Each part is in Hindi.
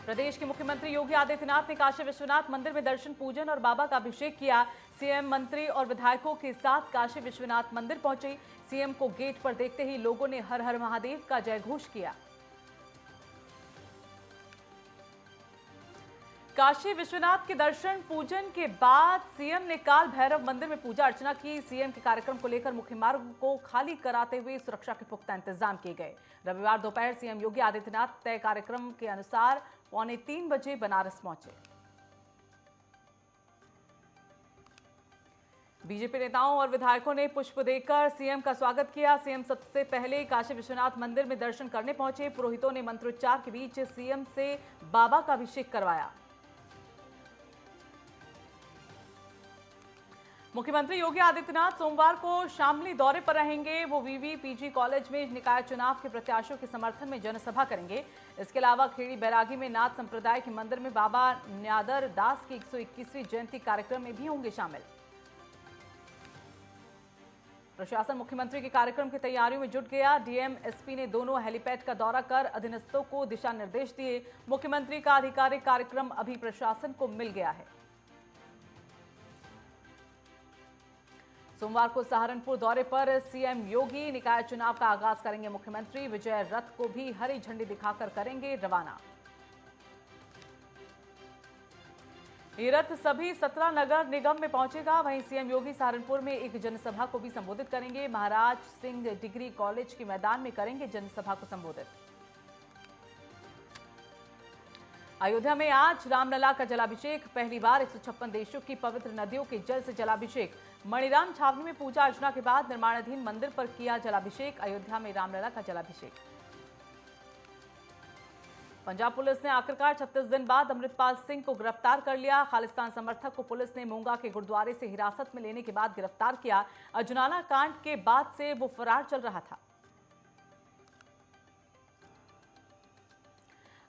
प्रदेश के मुख्यमंत्री योगी आदित्यनाथ ने काशी विश्वनाथ मंदिर में दर्शन पूजन और बाबा का अभिषेक किया। सीएम मंत्री और विधायकों के साथ काशी विश्वनाथ मंदिर पहुंचे। सीएम को गेट पर देखते ही लोगों ने हर हर महादेव का जयघोष किया। काशी विश्वनाथ के दर्शन पूजन के बाद सीएम ने काल भैरव मंदिर में पूजा अर्चना की। सीएम के कार्यक्रम को लेकर मुख्य मार्ग को खाली कराते हुए सुरक्षा के पुख्ता इंतजाम किए गए। रविवार दोपहर सीएम योगी आदित्यनाथ तय कार्यक्रम के अनुसार 2:45 बजे बनारस पहुंचे। बीजेपी नेताओं और विधायकों ने पुष्प देकर सीएम का स्वागत किया। सीएम सबसे पहले काशी विश्वनाथ मंदिर में दर्शन करने पहुंचे। पुरोहितों ने मंत्रोच्चार के बीच सीएम से बाबा का अभिषेक करवाया। मुख्यमंत्री योगी आदित्यनाथ सोमवार को शामली दौरे पर रहेंगे। वो वीवीपीजी कॉलेज में निकाय चुनाव के प्रत्याशियों के समर्थन में जनसभा करेंगे। इसके अलावा खेड़ी बैरागी में नाथ संप्रदाय के मंदिर में बाबा न्यादर दास की 121वीं जयंती कार्यक्रम में भी होंगे शामिल। प्रशासन मुख्यमंत्री के कार्यक्रम की तैयारियों में जुट गया। डीएम एसपी ने दोनों हेलीपैड का दौरा कर अधीनस्थों को दिशा निर्देश दिए। मुख्यमंत्री का आधिकारिक कार्यक्रम अभी प्रशासन को मिल गया है। सोमवार को सहारनपुर दौरे पर सीएम योगी निकाय चुनाव का आगाज करेंगे। मुख्यमंत्री विजय रथ को भी हरी झंडी दिखाकर करेंगे रवाना। ये रथ सभी 17 नगर निगम में पहुंचेगा। वहीं सीएम योगी सहारनपुर में एक जनसभा को भी संबोधित करेंगे। महाराज सिंह डिग्री कॉलेज के मैदान में करेंगे जनसभा को संबोधित। अयोध्या में आज रामलला का जलाभिषेक। पहली बार 156 देशों की पवित्र नदियों के जल से जलाभिषेक। मणिराम छावनी में पूजा अर्चना के बाद निर्माणाधीन मंदिर पर किया जलाभिषेक। अयोध्या में रामलला का जलाभिषेक। पंजाब पुलिस ने आखिरकार 36 दिन बाद अमृतपाल सिंह को गिरफ्तार कर लिया। खालिस्तान समर्थक को पुलिस ने मोंगा के गुरुद्वारे से हिरासत में लेने के बाद गिरफ्तार किया। अजनाला कांड के बाद से वो फरार चल रहा था।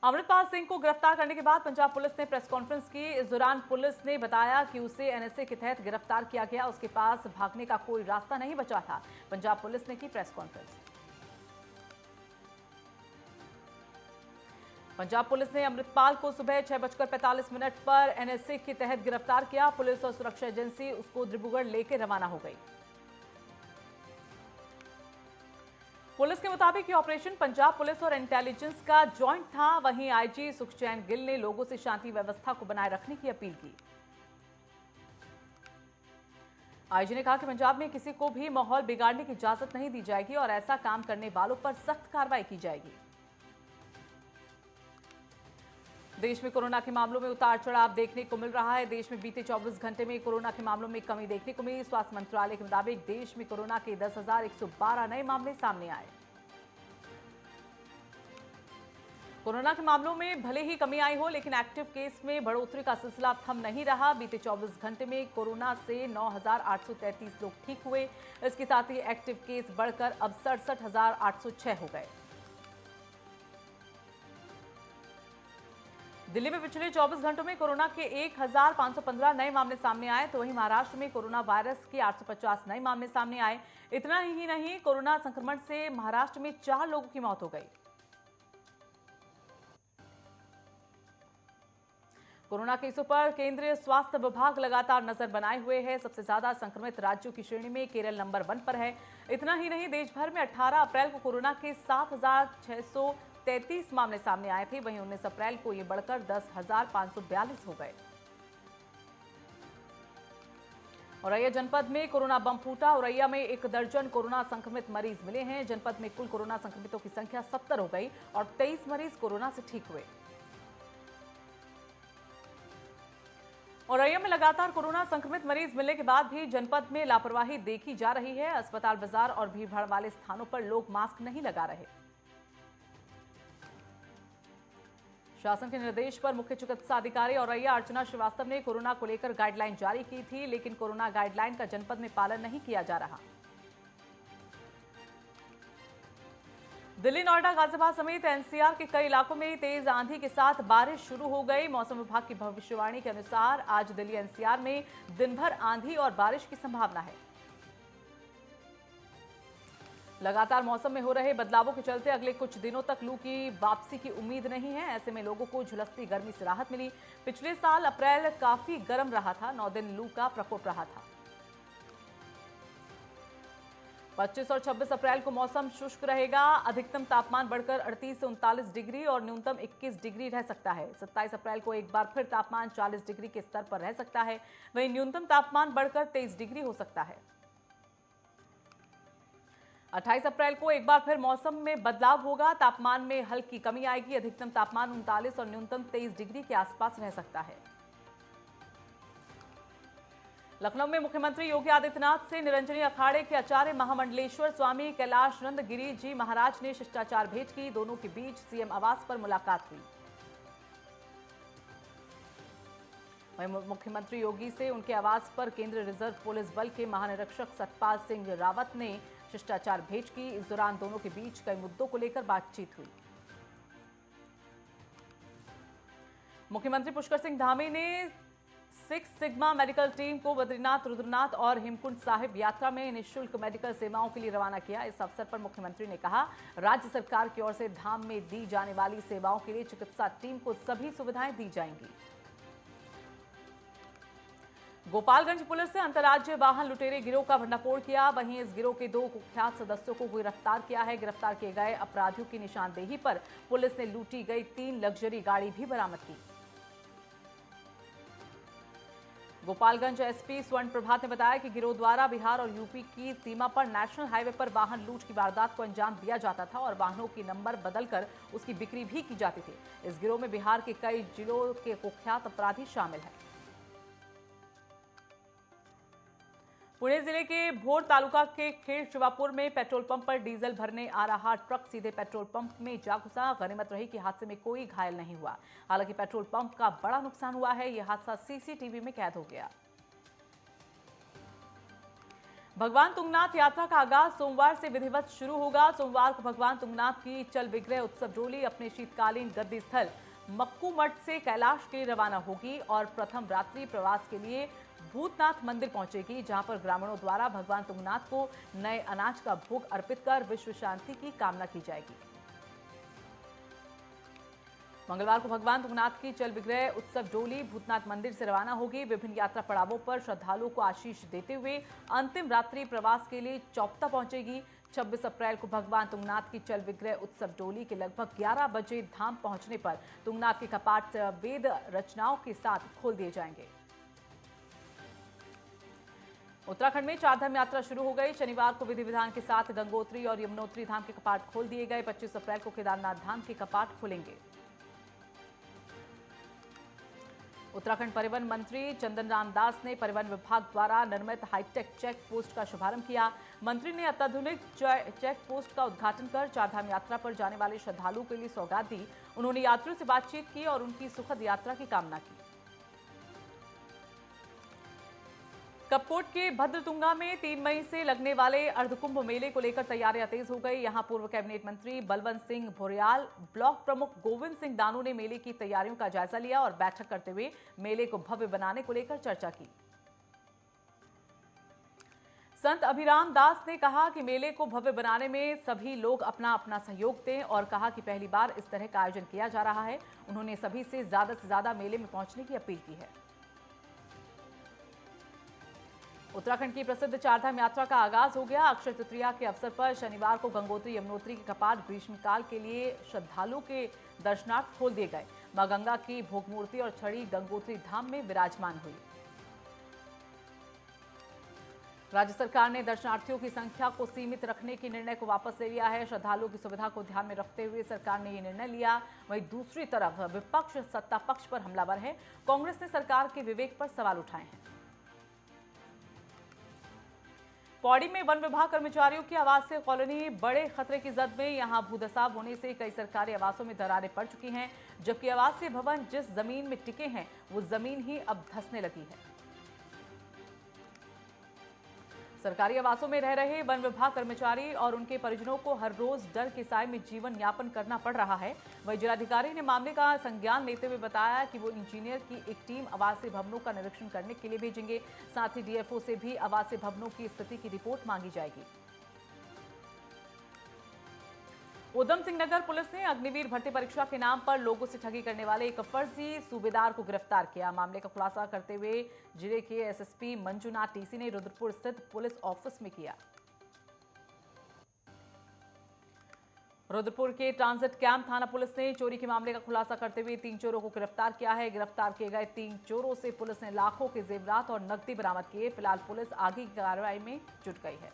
अमृतपाल सिंह को गिरफ्तार करने के बाद पंजाब पुलिस ने प्रेस कॉन्फ्रेंस की। इस दौरान पुलिस ने बताया कि उसे एनएसए के तहत गिरफ्तार किया गया। उसके पास भागने का कोई रास्ता नहीं बचा था। पंजाब पुलिस ने की प्रेस कॉन्फ्रेंस। पंजाब पुलिस ने अमृतपाल को सुबह 6:45 पर एनएसए के तहत गिरफ्तार किया। पुलिस और सुरक्षा एजेंसी उसको डिब्रूगढ़ लेकर रवाना हो गई। पुलिस के मुताबिक ये ऑपरेशन पंजाब पुलिस और इंटेलिजेंस का जॉइंट था। वहीं आईजी सुखचैन गिल ने लोगों से शांति व्यवस्था को बनाए रखने की अपील की। आईजी ने कहा कि पंजाब में किसी को भी माहौल बिगाड़ने की इजाजत नहीं दी जाएगी और ऐसा काम करने वालों पर सख्त कार्रवाई की जाएगी। देश में कोरोना के मामलों में उतार चढ़ाव देखने को मिल रहा है। देश में बीते 24 घंटे में कोरोना के मामलों में कमी देखने को मिली। स्वास्थ्य मंत्रालय के मुताबिक देश में कोरोना के 10,112 नए मामले सामने आए। कोरोना के मामलों में भले ही कमी आई हो, लेकिन एक्टिव केस में बढ़ोतरी का सिलसिला थम नहीं रहा। बीते 24 घंटे में कोरोना से 9,833 लोग ठीक हुए। इसके साथ ही एक्टिव केस बढ़कर अब 67,806 हो गए। दिल्ली में पिछले 24 घंटों में कोरोना के 1,515 नए मामले सामने आए, तो वहीं महाराष्ट्र में कोरोना वायरस के 850 नए मामले सामने आए। इतना ही नहीं, कोरोना संक्रमण से महाराष्ट्र में 4 लोगों की मौत हो गई। कोरोना केसों पर केंद्रीय स्वास्थ्य विभाग लगातार नजर बनाए हुए है। सबसे ज्यादा संक्रमित राज्यों की श्रेणी में केरल नंबर 1 पर है। इतना ही नहीं, देश भर में 18 अप्रैल को कोरोना के 7,633 मामले सामने आए थे। वहीं 19 अप्रैल को ये बढ़कर 10,542 हो गए। औरैया जनपद में कोरोना बम फूटा। औरैया में 1 दर्जन कोरोना संक्रमित मरीज मिले हैं। जनपद में कुल कोरोना संक्रमितों की संख्या 70 हो गई और 23 मरीज कोरोना से ठीक हुए। औरैया में लगातार कोरोना संक्रमित मरीज मिलने के बाद भी जनपद में लापरवाही देखी जा रही है। अस्पताल, बाजार और भीड़भाड़ वाले स्थानों पर लोग मास्क नहीं लगा रहे। शासन के निर्देश पर मुख्य चिकित्सा अधिकारी औरैया अर्चना श्रीवास्तव ने कोरोना को लेकर गाइडलाइन जारी की थी, लेकिन कोरोना गाइडलाइन का जनपद में पालन नहीं किया जा रहा। दिल्ली, नोएडा, गाजियाबाद समेत एनसीआर के कई इलाकों में तेज आंधी के साथ बारिश शुरू हो गई। मौसम विभाग की भविष्यवाणी के अनुसार आज दिल्ली एनसीआर में दिन भर आंधी और बारिश की संभावना है। लगातार मौसम में हो रहे बदलावों के चलते अगले कुछ दिनों तक लू की वापसी की उम्मीद नहीं है। ऐसे में लोगों को झुलसती गर्मी से राहत मिली। पिछले साल अप्रैल काफी गर्म रहा था, 9 दिन लू का प्रकोप रहा था। 25 और 26 अप्रैल को मौसम शुष्क रहेगा। अधिकतम तापमान बढ़कर 38 से 39 डिग्री और न्यूनतम 21 डिग्री रह सकता है। 27 अप्रैल को एक बार फिर तापमान 40 डिग्री के स्तर पर रह सकता है। वहीं न्यूनतम तापमान बढ़कर 23 डिग्री हो सकता है। 28 अप्रैल को एक बार फिर मौसम में बदलाव होगा। तापमान में हल्की कमी आएगी। अधिकतम तापमान 39 और न्यूनतम 23 डिग्री के आसपास रह सकता है। लखनऊ में मुख्यमंत्री योगी आदित्यनाथ से निरंजनी अखाड़े के आचार्य महामंडलेश्वर स्वामी कैलाश नंद गिरी जी महाराज ने शिष्टाचार भेंट की। दोनों के बीच सीएम आवास पर मुलाकात हुई। वहीं मुख्यमंत्री योगी से उनके आवास पर केंद्रीय रिजर्व पुलिस बल के महानिरीक्षक सतपाल सिंह रावत ने शिष्टाचार भेंट की। इस दौरान दोनों के बीच कई मुद्दों को लेकर बातचीत हुई। मुख्यमंत्री पुष्कर सिंह धामी ने सिक्स सिग्मा मेडिकल टीम को बद्रीनाथ, रुद्रनाथ और हेमकुंड साहिब यात्रा में निःशुल्क मेडिकल सेवाओं के लिए रवाना किया। इस अवसर पर मुख्यमंत्री ने कहा, राज्य सरकार की ओर से धाम में दी जाने वाली सेवाओं के लिए चिकित्सा टीम को सभी सुविधाएं दी जाएंगी। गोपालगंज पुलिस ने अंतर्राज्यीय वाहन लुटेरे गिरोह का भंडाफोड़ किया। वहीं इस गिरोह के 2 कुख्यात सदस्यों को गिरफ्तार किया है। गिरफ्तार किए गए अपराधियों की निशानदेही पर पुलिस ने लूटी गई 3 लग्जरी गाड़ी भी बरामद की। गोपालगंज एसपी स्वर्ण प्रभात ने बताया कि गिरोह द्वारा बिहार और यूपी की सीमा पर नेशनल हाईवे पर वाहन लूट की वारदात को अंजाम दिया जाता था और वाहनों की नंबर बदलकर उसकी बिक्री भी की जाती थी। इस गिरोह में बिहार के कई जिलों के कुख्यात अपराधी शामिल हैं। पुणे जिले के भोर तालुका के खेड़ शिवापुर में पेट्रोल पंप पर डीजल भरने आ रहा ट्रक सीधे पेट्रोल पंप में जा घुसा। गनीमत रही कि हादसे में कोई घायल नहीं हुआ। हालांकि पेट्रोल पंप का बड़ा नुकसान हुआ है। यह हादसा सीसीटीवी में कैद हो गया। भगवान तुंगनाथ यात्रा का आगाज सोमवार से विधिवत शुरू होगा। सोमवार को भगवान तुंगनाथ की चल विग्रह उत्सव डोली अपने शीतकालीन गद्दी स्थल मक्कू मठ से कैलाश के लिए रवाना होगी और प्रथम रात्रि प्रवास के लिए भूतनाथ मंदिर पहुंचेगी, जहां पर ग्रामीणों द्वारा भगवान तुंगनाथ को नए अनाज का भोग अर्पित कर विश्व शांति की कामना की जाएगी। मंगलवार को भगवान तुंगनाथ की चल विग्रह उत्सव डोली भूतनाथ मंदिर से रवाना होगी। विभिन्न यात्रा पड़ावों पर श्रद्धालुओं को आशीष देते हुए अंतिम रात्रि प्रवास के लिए चौपता पहुंचेगी। 26 अप्रैल को भगवान तुंगनाथ की चल विग्रह उत्सव डोली के लगभग 11 बजे धाम पहुंचने पर तुंगनाथ के कपाट वेद रचनाओं के साथ खोल दिए जाएंगे। उत्तराखंड में चारधाम यात्रा शुरू हो गई। शनिवार को विधि विधान के साथ गंगोत्री और यमुनोत्री धाम के कपाट खोल दिए गए। 25 अप्रैल को केदारनाथ धाम के कपाट खुलेंगे। उत्तराखंड परिवहन मंत्री चंदन राम दास ने परिवहन विभाग द्वारा निर्मित हाईटेक चेक पोस्ट का शुभारंभ किया। मंत्री ने अत्याधुनिक चेक पोस्ट का उद्घाटन कर चारधाम यात्रा पर जाने वाले श्रद्धालुओं के लिए सौगात दी। उन्होंने यात्रियों से बातचीत की और उनकी सुखद यात्रा की कामना की। कपकोट के भद्रतुंगा में 3 मई से लगने वाले अर्धकुंभ मेले को लेकर तैयारियां तेज हो गई। यहां पूर्व कैबिनेट मंत्री बलवंत सिंह भुरियाल, ब्लॉक प्रमुख गोविंद सिंह दानू ने मेले की तैयारियों का जायजा लिया और बैठक करते हुए मेले को भव्य बनाने को लेकर चर्चा की। संत अभिराम दास ने कहा कि मेले को भव्य बनाने में सभी लोग अपना अपना सहयोग दें और कहा कि पहली बार इस तरह का आयोजन किया जा रहा है। उन्होंने सभी से ज्यादा मेले में पहुंचने की अपील की है। उत्तराखंड की प्रसिद्ध चारधाम यात्रा का आगाज हो गया। अक्षय तृतीया के अवसर पर शनिवार को गंगोत्री यमुनोत्री के कपाट ग्रीष्मकाल के लिए श्रद्धालुओं के दर्शनार्थ खोल दिए गए। मां गंगा की भोगमूर्ति और छड़ी गंगोत्री धाम में विराजमान हुई। राज्य सरकार ने दर्शनार्थियों की संख्या को सीमित रखने के निर्णय को वापस ले लिया है। श्रद्धालुओं की सुविधा को ध्यान में रखते हुए सरकार ने यह निर्णय लिया। वहीं दूसरी तरफ विपक्ष सत्ता पक्ष पर हमलावर है। कांग्रेस ने सरकार के विवेक पर सवाल उठाए हैं। पौड़ी में वन विभाग कर्मचारियों की आवासीय कॉलोनी बड़े खतरे की जद में। यहां भूदसाव होने से कई सरकारी आवासों में दरारें पड़ चुकी हैं, जबकि आवासीय भवन जिस जमीन में टिके हैं वो जमीन ही अब धंसने लगी है। सरकारी आवासों में रह रहे वन विभाग कर्मचारी और उनके परिजनों को हर रोज डर के साए में जीवन यापन करना पड़ रहा है। वहीं जिलाधिकारी ने मामले का संज्ञान लेते हुए बताया कि वो इंजीनियर की एक टीम आवासीय भवनों का निरीक्षण करने के लिए भेजेंगे। साथ ही डीएफओ से भी आवासीय भवनों की स्थिति की रिपोर्ट मांगी जाएगी। उधम सिंह नगर पुलिस ने अग्निवीर भर्ती परीक्षा के नाम पर लोगों से ठगी करने वाले एक फर्जी सूबेदार को गिरफ्तार किया। मामले का खुलासा करते हुए जिले के एसएसपी मंजुनाथ टीसी ने रुद्रपुर स्थित पुलिस ऑफिस में किया। रुद्रपुर के ट्रांजिट कैंप थाना पुलिस ने चोरी के मामले का खुलासा करते हुए 3 चोरों को गिरफ्तार किया है। गिरफ्तार किए गए 3 चोरों से पुलिस ने लाखों के जेवरात और नकदी बरामद किए। फिलहाल पुलिस आगे की कार्रवाई में जुट गई है।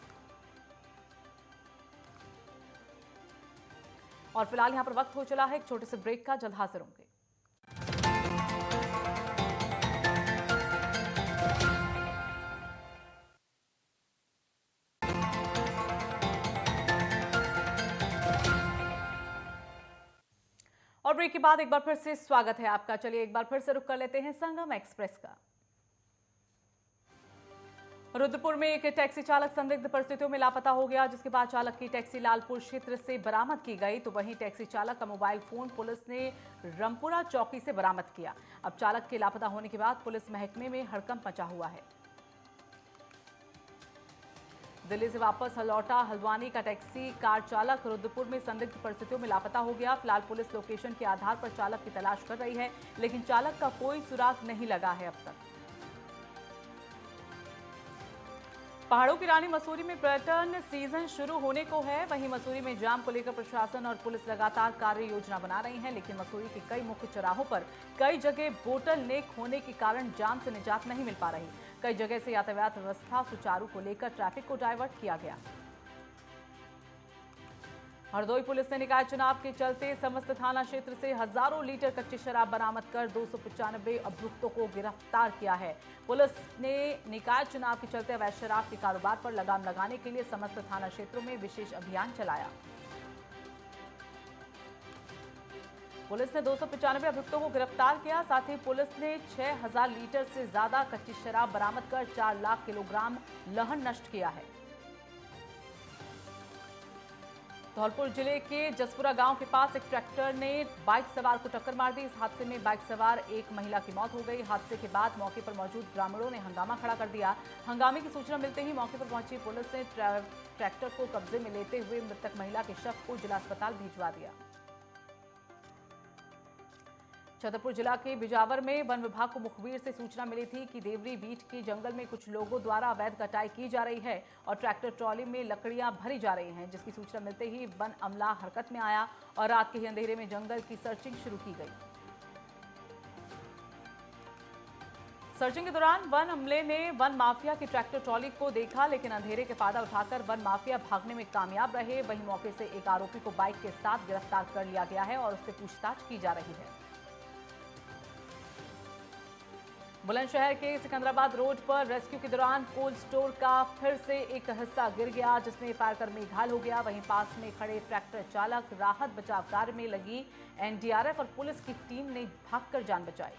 और फिलहाल यहां पर वक्त हो चला है एक छोटे से ब्रेक का। जल्द हाजिर होंगे। और ब्रेक के बाद एक बार फिर से स्वागत है आपका। चलिए एक बार फिर से रुक कर लेते हैं संगम एक्सप्रेस का। रुद्रपुर में एक टैक्सी चालक संदिग्ध परिस्थितियों में लापता हो गया, जिसके बाद चालक की टैक्सी लालपुर क्षेत्र से बरामद की गई। तो वहीं टैक्सी चालक का मोबाइल फोन पुलिस ने रमपुरा चौकी से बरामद किया। अब चालक के लापता होने के बाद पुलिस महकमे में हड़कंप मचा हुआ है। दिल्ली से वापस लौटा हल्द्वानी का टैक्सी कार चालक रुद्रपुर में संदिग्ध परिस्थितियों में लापता हो गया। फिलहाल पुलिस लोकेशन के आधार पर चालक की तलाश कर रही है, लेकिन चालक का कोई सुराग नहीं लगा है अब तक। पहाड़ों की रानी मसूरी में पर्यटन सीजन शुरू होने को है। वहीं मसूरी में जाम को लेकर प्रशासन और पुलिस लगातार कार्य योजना बना रही है, लेकिन मसूरी के कई मुख्य चौराहों पर कई जगह बोतल नेक होने के कारण जाम से निजात नहीं मिल पा रही। कई जगह से यातायात व्यवस्था सुचारू को लेकर ट्रैफिक को डायवर्ट किया गया। हरदोई पुलिस ने निकाय चुनाव के चलते समस्त थाना क्षेत्र से हजारों लीटर कच्ची शराब बरामद कर 295 अभियुक्तों को गिरफ्तार किया है। पुलिस ने निकाय चुनाव के चलते अवैध शराब के कारोबार पर लगाम लगाने के लिए समस्त थाना क्षेत्रों में विशेष अभियान चलाया। पुलिस ने 295 अभियुक्तों को गिरफ्तार किया। साथ ही पुलिस ने 6000 लीटर से ज्यादा कच्ची शराब बरामद कर 4 लाख किलोग्राम लहन नष्ट किया है। धौलपुर जिले के जसपुरा गांव के पास एक ट्रैक्टर ने बाइक सवार को टक्कर मार दी। इस हादसे में बाइक सवार एक महिला की मौत हो गई। हादसे के बाद मौके पर मौजूद ग्रामीणों ने हंगामा खड़ा कर दिया। हंगामे की सूचना मिलते ही मौके पर पहुंची पुलिस ने ट्रैक्टर को कब्जे में लेते हुए मृतक महिला के शव को जिला अस्पताल भिजवा दिया। छतरपुर जिला के बिजावर में वन विभाग को मुखबिर से सूचना मिली थी कि देवरी बीट के जंगल में कुछ लोगों द्वारा अवैध कटाई की जा रही है और ट्रैक्टर ट्रॉली में लकड़ियां भरी जा रही हैं, जिसकी सूचना मिलते ही वन अमला हरकत में आया और रात के ही अंधेरे में जंगल की सर्चिंग शुरू की गई। सर्चिंग के दौरान वन अमले ने वन माफिया की ट्रैक्टर ट्रॉली को देखा, लेकिन अंधेरे के फायदा उठाकर वन माफिया भागने में कामयाब रहे। वहीं मौके से एक आरोपी को बाइक के साथ गिरफ्तार कर लिया गया है और उससे पूछताछ की जा रही है। बुलंदशहर के सिकंदराबाद रोड पर रेस्क्यू के दौरान कोल्ड स्टोर का फिर से एक हिस्सा गिर गया, जिसमें फायरकर्मी घायल हो गया। वहीं पास में खड़े ट्रैक्टर चालक राहत बचाव कार्य में लगी एनडीआरएफ और पुलिस की टीम ने भागकर जान बचाई।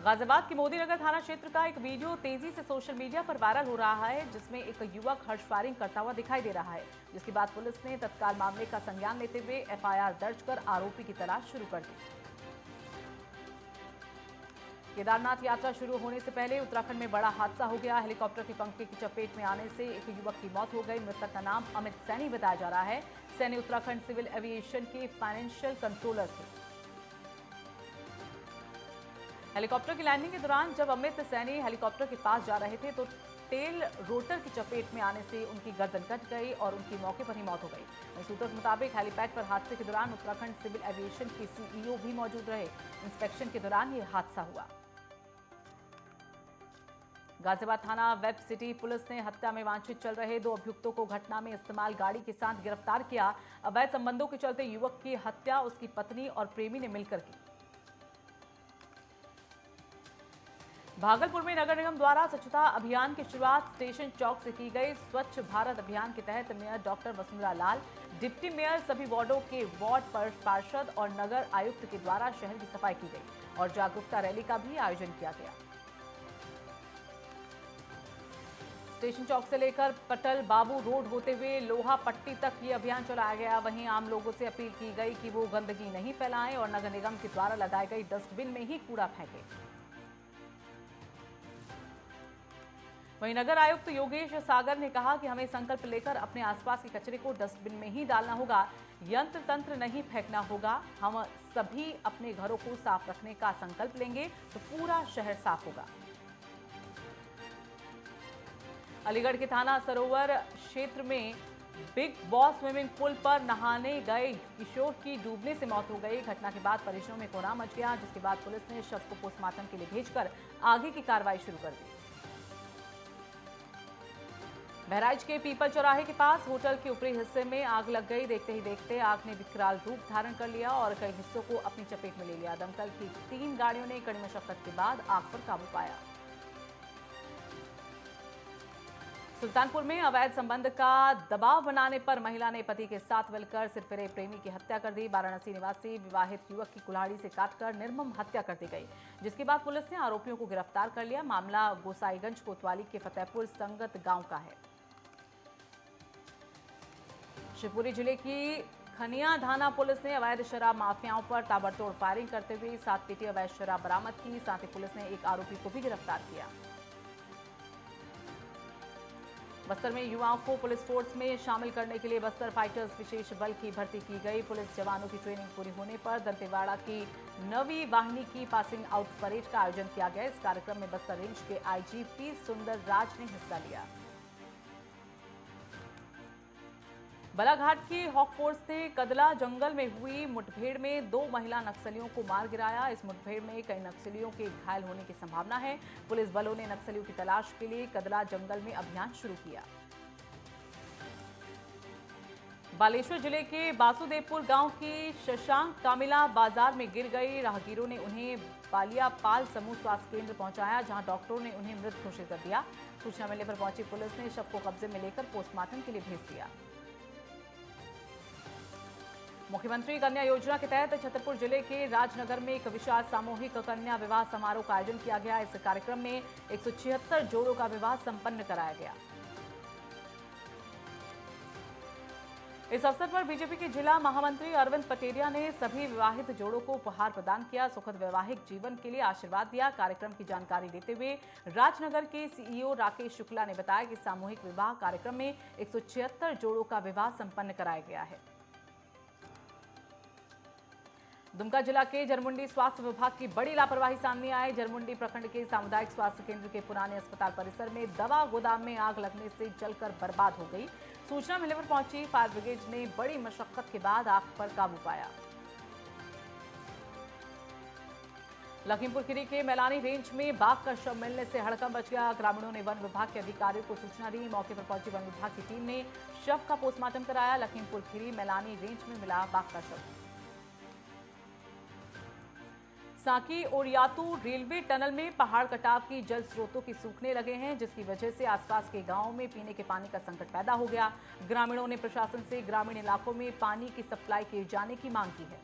गाजियाबाद के मोदीनगर थाना क्षेत्र का एक वीडियो तेजी से सोशल मीडिया पर वायरल हो रहा है, जिसमें एक युवक हर्ष फायरिंग करता हुआ दिखाई दे रहा है, जिसके बाद पुलिस ने तत्काल मामले का संज्ञान लेते हुए एफआईआर दर्ज कर आरोपी की तलाश शुरू कर दी। केदारनाथ यात्रा शुरू होने से पहले उत्तराखंड में बड़ा हादसा हो गया। हेलीकॉप्टर के पंखे की चपेट में आने से एक युवक की मौत हो गई। मृतक का नाम अमित सैनी बताया जा रहा है। सैनी उत्तराखंड सिविल एविएशन के फाइनेंशियल कंट्रोलर थे। हेलीकॉप्टर की लैंडिंग के दौरान जब अमित सैनी हेलीकॉप्टर के पास जा रहे थे तो टेल रोटर की चपेट में आने से उनकी गर्दन कट गई और उनकी मौके पर ही मौत हो गई। सूत्रों के मुताबिक हेलीपैड पर हादसे के दौरान उत्तराखंड सिविल एविएशन के सीईओ भी मौजूद रहे। इंस्पेक्शन के दौरान यह हादसा हुआ। गाजियाबाद थाना वेब सिटी पुलिस ने हत्या में वांछित चल रहे 2 अभियुक्तों को घटना में इस्तेमाल गाड़ी के साथ गिरफ्तार किया। अवैध संबंधों के चलते युवक की हत्या उसकी पत्नी और प्रेमी ने मिलकर की। भागलपुर में नगर निगम द्वारा स्वच्छता अभियान की शुरुआत स्टेशन चौक से की गई। स्वच्छ भारत अभियान के तहत मेयर डॉक्टर वसुंधरा लाल, डिप्टी मेयर, सभी वार्डों के वार्ड पार्षद और नगर आयुक्त के द्वारा शहर की सफाई की गई और जागरूकता रैली का भी आयोजन किया गया। स्टेशन चौक से लेकर पटल बाबू रोड होते हुए लोहा पट्टी तक ये अभियान चलाया गया। वहीं आम लोगों से अपील की गई कि वो गंदगी नहीं फैलाएं और नगर निगम के द्वारा लगाई गई डस्टबिन में ही कूड़ा फेंकें। वहीं नगर आयुक्त योगेश सागर ने कहा कि हमें संकल्प लेकर अपने आसपास के कचरे को डस्टबिन में ही डालना होगा, यंत्र तंत्र नहीं फेंकना होगा। हम सभी अपने घरों को साफ रखने का संकल्प लेंगे तो पूरा शहर साफ होगा। अलीगढ़ के थाना सरोवर क्षेत्र में बिग बॉस स्विमिंग पूल पर नहाने गए किशोर की डूबने से मौत हो गई। घटना के बाद परिजनों में कोहराम मच गया, जिसके बाद पुलिस ने शव को पोस्टमार्टम के लिए भेजकर आगे की कार्रवाई शुरू कर दी। बहराइच के पीपल चौराहे के पास होटल के ऊपरी हिस्से में आग लग गई। देखते ही देखते आग ने विकराल रूप धारण कर लिया और कई हिस्सों को अपनी चपेट में ले लिया। दमकल की 3 गाड़ियों ने कड़ी मशक्कत के बाद आग पर काबू पाया। सुल्तानपुर में अवैध संबंध का दबाव बनाने पर महिला ने पति के साथ मिलकर सिरफिरे प्रेमी की हत्या कर दी। वाराणसी निवासी विवाहित युवक की कुल्हाड़ी से काटकर निर्मम हत्या कर दी गई, जिसके बाद पुलिस ने आरोपियों को गिरफ्तार कर लिया। मामला गोसाईगंज कोतवाली के फतेहपुर संगत गांव का है। शिवपुरी जिले की खनिया धाना पुलिस ने अवैध शराब माफियाओं पर ताबड़तोड़ फायरिंग करते हुए 7 पेटी अवैध शराब बरामद की। साथ ही पुलिस ने एक आरोपी को भी गिरफ्तार किया। बस्तर में युवाओं को पुलिस फोर्स में शामिल करने के लिए बस्तर फाइटर्स विशेष बल की भर्ती की गई। पुलिस जवानों की ट्रेनिंग पूरी होने पर दंतेवाड़ा की 9वीं वाहिनी की पासिंग आउट परेड का आयोजन किया गया। इस कार्यक्रम में बस्तर रेंज के आईजी पी सुंदर राज ने हिस्सा लिया। बालाघाट की हॉक फोर्स ने कदला जंगल में हुई मुठभेड़ में 2 महिला नक्सलियों को मार गिराया। इस मुठभेड़ में कई नक्सलियों के घायल होने की संभावना है। पुलिस बलों ने नक्सलियों की तलाश के लिए कदला जंगल में अभियान शुरू किया। बालेश्वर जिले के बासुदेवपुर गांव की शशांक कामिला बाजार में गिर गई। राहगीरों ने उन्हें बालियापाल समूह स्वास्थ्य केंद्र पहुंचाया, जहां डॉक्टरों ने उन्हें मृत घोषित कर दिया। सूचना मिलने पर पहुंची पुलिस ने शव को कब्जे में लेकर पोस्टमार्टम के लिए भेज दिया। मुख्यमंत्री कन्या योजना के तहत छतरपुर जिले के राजनगर में एक विशाल सामूहिक कन्या विवाह समारोह का आयोजन किया गया। इस कार्यक्रम में 176 जोड़ों का विवाह संपन्न कराया गया। इस अवसर पर बीजेपी के जिला महामंत्री अरविंद पटेरिया ने सभी विवाहित जोड़ों को उपहार प्रदान किया, सुखद वैवाहिक जीवन के लिए आशीर्वाद दिया। कार्यक्रम की जानकारी देते हुए राजनगर के सीईओ राकेश शुक्ला ने बताया कि सामूहिक विवाह कार्यक्रम में 176 जोड़ों का विवाह संपन्न कराया गया है। दुमका जिला के जरमुंडी स्वास्थ्य विभाग की बड़ी लापरवाही सामने आई। जरमुंडी प्रखंड के सामुदायिक स्वास्थ्य केंद्र के पुराने अस्पताल परिसर में दवा गोदाम में आग लगने से जलकर बर्बाद हो गई। सूचना मिलने पर पहुंची फायर ब्रिगेड ने बड़ी मशक्कत के बाद आग पर काबू पाया। लखीमपुर खीरी के मैलानी रेंज में बाघ का शव मिलने से हड़कंप मच गया। ग्रामीणों ने वन विभाग के अधिकारियों को सूचना दी। मौके पर पहुंची वन विभाग की टीम ने शव का पोस्टमार्टम कराया। लखीमपुर खीरी मैलानी रेंज में मिला बाघ का शव। साकी और यातू रेलवे टनल में पहाड़ कटाव की जल स्रोतों की सूखने लगे हैं, जिसकी वजह से आसपास के गांवों में पीने के पानी का संकट पैदा हो गया। ग्रामीणों ने प्रशासन से ग्रामीण इलाकों में पानी की सप्लाई किए जाने की मांग की है।